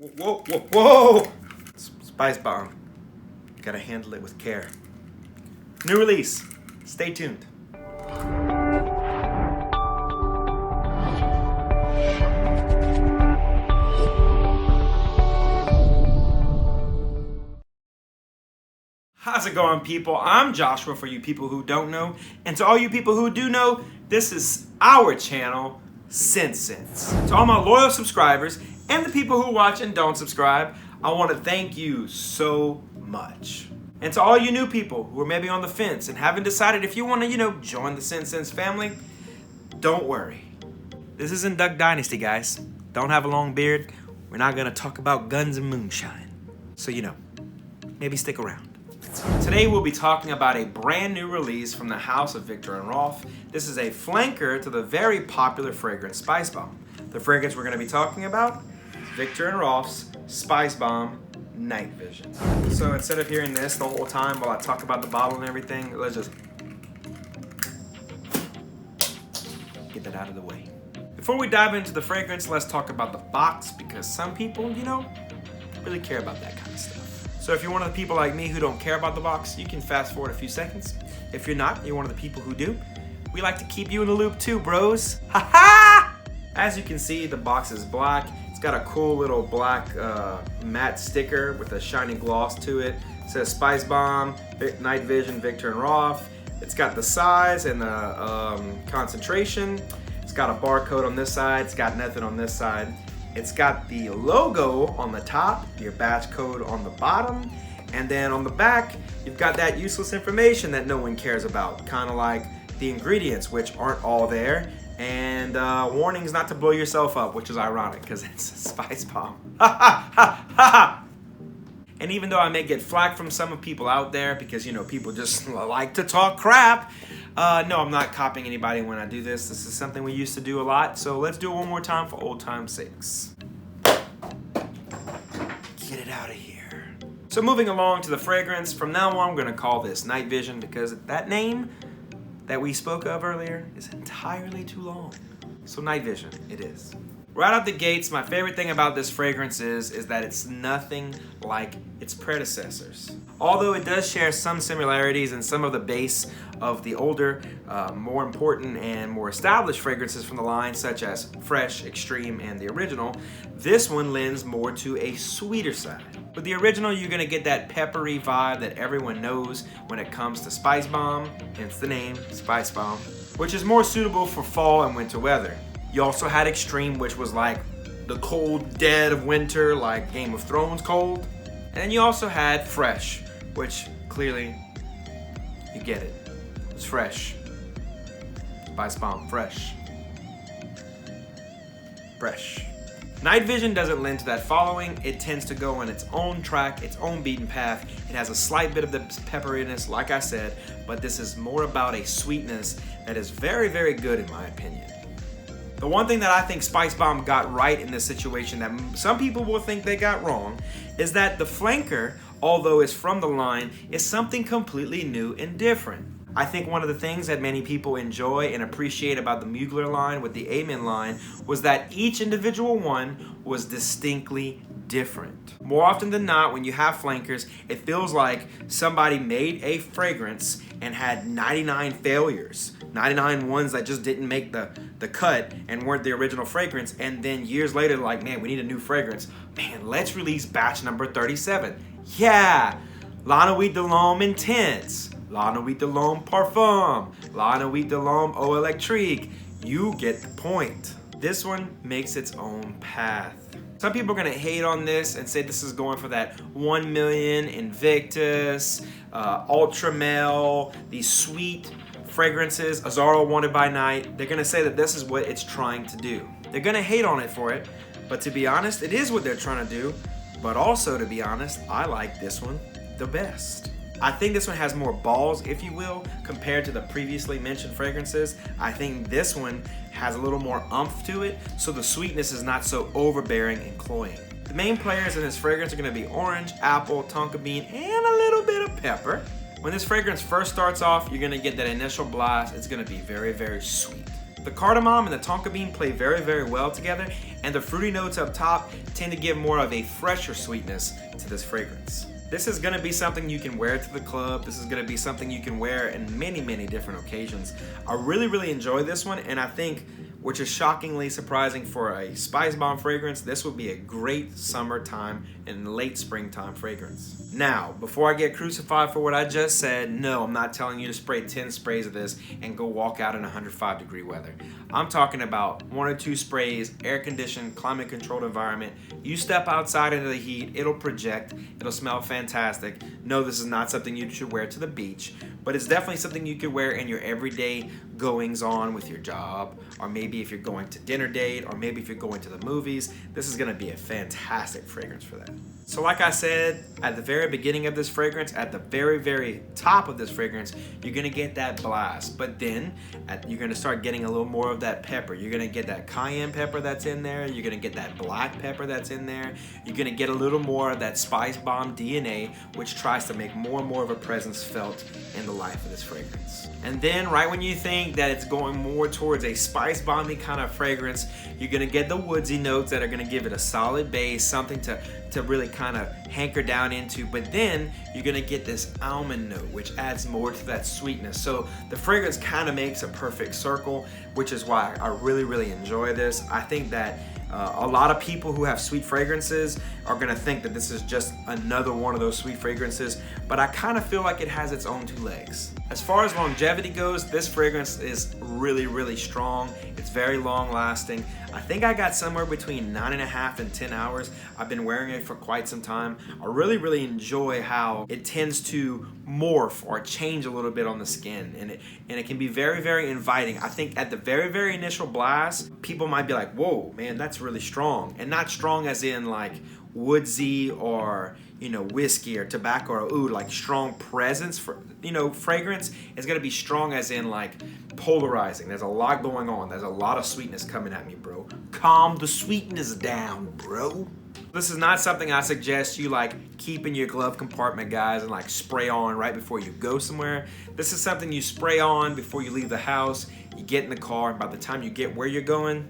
Whoa, whoa, whoa! Spicebomb. Gotta handle it with care. New release. Stay tuned. How's it going, people? I'm Joshua for you people who don't know. And to all you people who do know, this is our channel, ScentSense. To all my loyal subscribers and the people who watch and don't subscribe, I want to thank you so much. And to all you new people who are maybe on the fence and haven't decided if you want to, join the ScentSense family, don't worry. This isn't Duck Dynasty, guys. Don't have a long beard. We're not going to talk about guns and moonshine. So, maybe stick around. Today we'll be talking about a brand new release from the house of Viktor and Rolf. This is a flanker to the very popular fragrance Spicebomb. The fragrance we're going to be talking about is Viktor and Rolf's Spicebomb Nightvision. So instead of hearing this the whole time while I talk about the bottle and everything, let's just get that out of the way. Before we dive into the fragrance, let's talk about the box, because some people, really care about that kind of stuff. So if you're one of the people like me who don't care about the box, you can fast forward a few seconds. If you're not, you're one of the people who do. We like to keep you in the loop too, bros. Ha ha! As you can see, the box is black. It's got a cool little black matte sticker with a shiny gloss to it. It says Spicebomb Nightvision, Viktor and Rolf. It's got the size and the concentration. It's got a barcode on this side. It's got nothing on this side. It's got the logo on the top, your batch code on the bottom, and then on the back, you've got that useless information that no one cares about, kind of like the ingredients, which aren't all there, and warnings not to blow yourself up, which is ironic because it's a Spicebomb. Ha ha ha ha! And even though I may get flack from some of people out there because, people just like to talk crap, no, I'm not copying anybody when I do this. This is something we used to do a lot, so let's do it one more time for old time's sakes. Get it out of here. So moving along to the fragrance, from now on I'm going to call this Nightvision because that name that we spoke of earlier is entirely too long. So Nightvision, it is. Right out the gates, my favorite thing about this fragrance is that it's nothing like its predecessors. Although it does share some similarities in some of the base of the older, more important and more established fragrances from the line, such as Fresh, Extreme, and the original, this one lends more to a sweeter side. With the original, you're gonna get that peppery vibe that everyone knows when it comes to Spicebomb, hence the name, Spicebomb, which is more suitable for fall and winter weather. You also had Extreme, which was like the cold dead of winter, like Game of Thrones cold. And then you also had Fresh, which clearly, you get it. It's fresh. Spicebomb, fresh. Fresh. Nightvision doesn't lend to that following. It tends to go on its own track, its own beaten path. It has a slight bit of the pepperiness, like I said, but this is more about a sweetness that is very, very good in my opinion. The one thing that I think Spicebomb got right in this situation that some people will think they got wrong is that the flanker, although it's from the line, is something completely new and different. I think one of the things that many people enjoy and appreciate about the Mugler line with the Amen line was that each individual one was distinctly different. More often than not, when you have flankers, it feels like somebody made a fragrance and had 99 failures. 99 ones that just didn't make the cut and weren't the original fragrance, and then years later, like, man, we need a new fragrance. Man, let's release batch number 37. Yeah, La Nuit de l'Homme Intense, La Nuit de l'Homme Parfum, La Nuit de l'Homme Eau Electrique. You get the point. This one makes its own path. Some people are gonna hate on this and say this is going for that 1 million Invictus, Ultra Male, these sweet fragrances, Azzaro Wanted by Night. They're gonna say that this is what it's trying to do. They're gonna hate on it for it, but to be honest, it is what they're trying to do. But also, to be honest, I like this one the best. I think this one has more balls, if you will, compared to the previously mentioned fragrances. I think this one has a little more oomph to it, so the sweetness is not so overbearing and cloying. The main players in this fragrance are gonna be orange, apple, tonka bean, and a little bit of pepper. When this fragrance first starts off, you're gonna get that initial blast. It's gonna be very, very sweet. The cardamom and the tonka bean play very, very well together, and the fruity notes up top tend to give more of a fresher sweetness to this fragrance. This is gonna be something you can wear to the club. This is gonna be something you can wear in many, many different occasions. I really, really enjoy this one, and I think, which is shockingly surprising for a Spicebomb fragrance, this would be a great summertime and late springtime fragrance. Now, before I get crucified for what I just said, no, I'm not telling you to spray 10 sprays of this and go walk out in 105-degree weather. I'm talking about 1 or 2 sprays, air-conditioned, climate-controlled environment. You step outside into the heat, it'll project, it'll smell fantastic. No, this is not something you should wear to the beach, but it's definitely something you could wear in your everyday goings-on with your job, or maybe if you're going to dinner date, or maybe if you're going to the movies. This is gonna be a fantastic fragrance for that. So like I said, at the very beginning of this fragrance, at the very, very top of this fragrance, you're gonna get that blast. But then you're gonna start getting a little more of that pepper. You're gonna get that cayenne pepper that's in there. You're gonna get that black pepper that's in there. You're gonna get a little more of that Spicebomb DNA, which tries to make more and more of a presence felt in the life of this fragrance. And then right when you think that it's going more towards a Spicebomb kind of fragrance, you're gonna get the woodsy notes that are gonna give it a solid base, something to really kind of hanker down into. But then you're gonna get this almond note, which adds more to that sweetness. So the fragrance kind of makes a perfect circle, which is why I really, really enjoy this. I think that a lot of people who have sweet fragrances are gonna think that this is just another one of those sweet fragrances, but I kind of feel like it has its own 2 legs. As far as longevity goes, this fragrance is really, really strong. It's very long lasting. I think I got somewhere between 9.5 and 10 hours. I've been wearing it for quite some time. I really, really enjoy how it tends to morph or change a little bit on the skin, and it can be very, very inviting. I think at the very, very initial blast, people might be like, whoa, man, that's really strong. And not strong as in like woodsy or, you know, whiskey or tobacco or oud, like strong presence for, you know, fragrance is gonna be strong as in like polarizing. There's a lot going on. There's a lot of sweetness coming at me, bro. Calm the sweetness down, bro. This is not something I suggest you like keep in your glove compartment, guys, and like spray on right before you go somewhere. This is something you spray on before you leave the house. You get in the car, and by the time you get where you're going,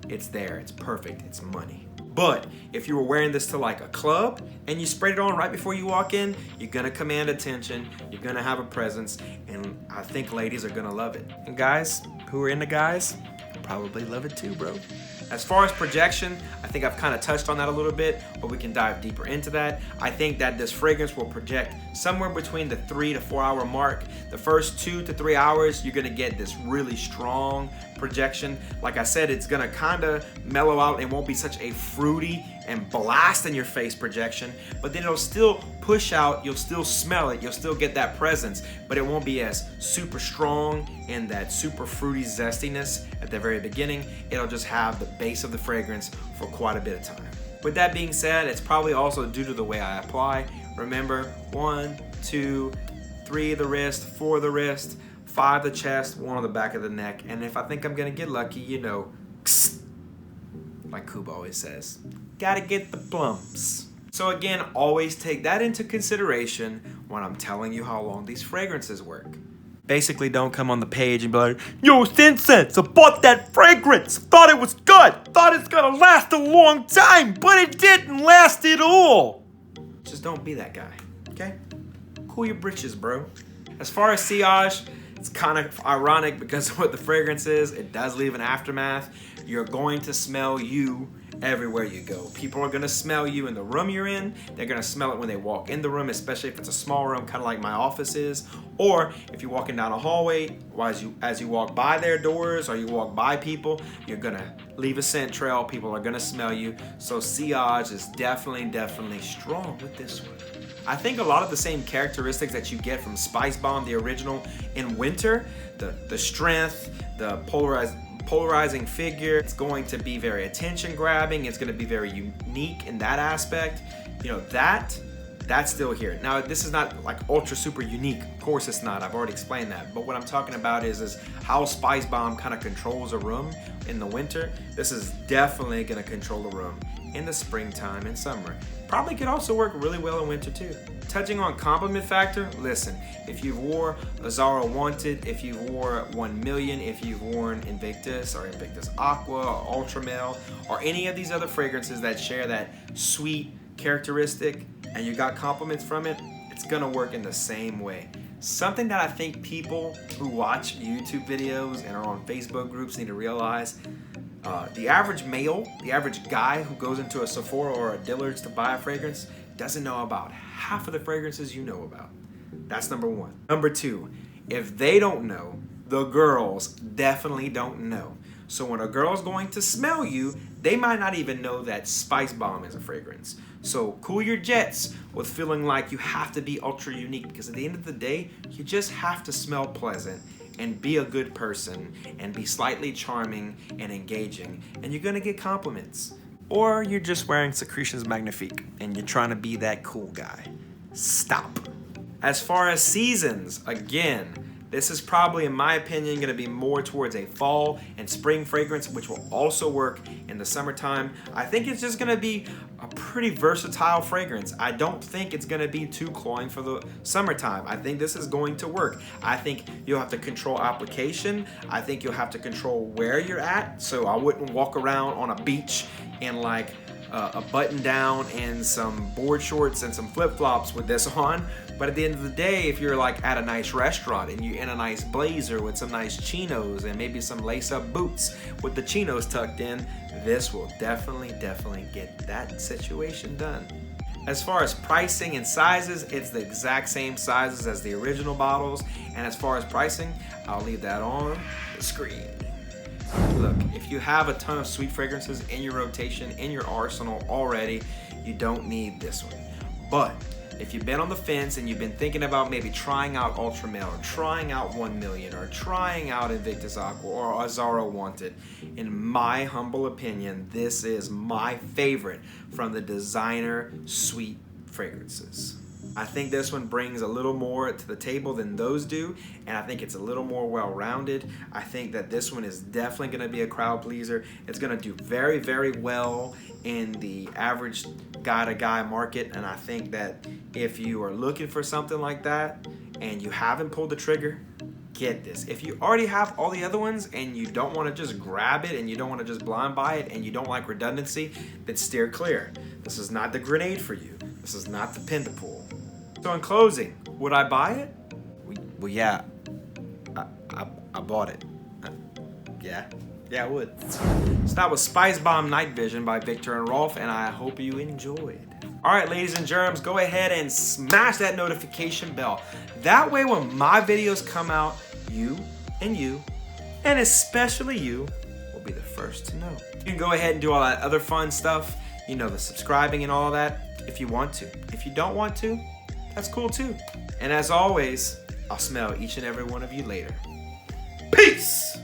it's there. It's perfect. It's money. But if you were wearing this to like a club and you sprayed it on right before you walk in, you're gonna command attention, you're gonna have a presence, and I think ladies are gonna love it. And guys who are into guys probably love it too, bro. As far as projection, I think I've kind of touched on that a little bit, but we can dive deeper into that. I think that this fragrance will project somewhere between the 3 to 4 hour mark. The first 2 to 3 hours, you're gonna get this really strong projection. Like I said, it's gonna kind of mellow out. It won't be such a fruity and blast in your face projection, but then it'll still push out. You'll still smell it. You'll still get that presence, but it won't be as super strong and that super fruity zestiness at the very beginning. It'll just have the base of the fragrance for quite a bit of time. With that being said, it's probably also due to the way I apply. Remember, 1, 2, 3 the wrist, 4 the wrist, 5 the chest, 1 on the back of the neck. And if I think I'm gonna get lucky, you know, like Kuba always says, gotta get the plums. So again, always take that into consideration when I'm telling you how long these fragrances work. Basically, don't come on the page and be like, yo, ScentSense, I bought that fragrance, thought it was good, thought it's gonna last a long time, but it didn't last at all. Just don't be that guy, okay? Cool your britches, bro. As far as sillage, it's kind of ironic because of what the fragrance is. It does leave an aftermath. You're going to smell you everywhere you go. People are gonna smell you in the room you're in. They're gonna smell it when they walk in the room, especially if it's a small room, kind of like my office is. Or if you're walking down a hallway, as you walk by their doors or you walk by people, you're gonna leave a scent trail. People are gonna smell you. So sillage is definitely strong with this one. I think a lot of the same characteristics that you get from Spicebomb, the original, in winter, the strength, the polarizing figure, it's going to be very attention grabbing, it's going to be very unique in that aspect. You know, that That's still here. Now, this is not like ultra super unique. Of course it's not. I've already explained that. But what I'm talking about is how Spicebomb kind of controls a room in the winter. This is definitely going to control a room in the springtime and summer. Probably could also work really well in winter too. Touching on compliment factor, listen, if you've wore Azzaro Wanted, if you've wore 1 Million, if you've worn Invictus or Invictus Aqua or Ultra Male or any of these other fragrances that share that sweet characteristic, and you got compliments from it, it's gonna work in the same way. Something that I think people who watch YouTube videos and are on Facebook groups need to realize, the average male, the average guy who goes into a Sephora or a Dillard's to buy a fragrance doesn't know about half of the fragrances you know about. That's number one. Number two, if they don't know, the girls definitely don't know. So when a girl's going to smell you, they might not even know that Spicebomb is a fragrance. So cool your jets with feeling like you have to be ultra unique, because at the end of the day, you just have to smell pleasant and be a good person and be slightly charming and engaging, and you're gonna get compliments. Or you're just wearing Secretions Magnifique and you're trying to be that cool guy. Stop. As far as seasons, again, this is probably, in my opinion, going to be more towards a fall and spring fragrance, which will also work in the summertime. I think it's just going to be a pretty versatile fragrance. I don't think it's going to be too cloying for the summertime. I think this is going to work. I think you'll have to control application. I think you'll have to control where you're at. So I wouldn't walk around on a beach in like a button down and some board shorts and some flip-flops with this on. But at the end of the day, if you're like at a nice restaurant and you're in a nice blazer with some nice chinos and maybe some lace-up boots with the chinos tucked in, this will definitely get that situation done. As far as pricing and sizes, it's the exact same sizes as the original bottles. And as far as pricing, I'll leave that on the screen. Look, if you have a ton of sweet fragrances in your rotation, in your arsenal already, you don't need this one. But if you've been on the fence and you've been thinking about maybe trying out Ultra Male or trying out 1 Million or trying out Invictus Aqua or Azzaro Wanted, in my humble opinion, this is my favorite from the designer sweet fragrances. I think this one brings a little more to the table than those do, and I think it's a little more well-rounded. I think that this one is definitely going to be a crowd pleaser. It's going to do very, very well in the average guy-to-guy market, and I think that if you are looking for something like that and you haven't pulled the trigger, get this. If you already have all the other ones and you don't want to just grab it and you don't want to just blind buy it and you don't like redundancy, then steer clear. This is not the grenade for you. This is not the pin to pull. So in closing, would I buy it? Well, yeah, I bought it. Yeah, I would. So that was Spicebomb Nightvision by Victor and Rolf, and I hope you enjoyed. All right, ladies and germs, go ahead and smash that notification bell. That way when my videos come out, you, and especially you, will be the first to know. You can go ahead and do all that other fun stuff, you know, the subscribing and all that, if you want to. If you don't want to, that's cool too. And as always, I'll smell each and every one of you later. Peace!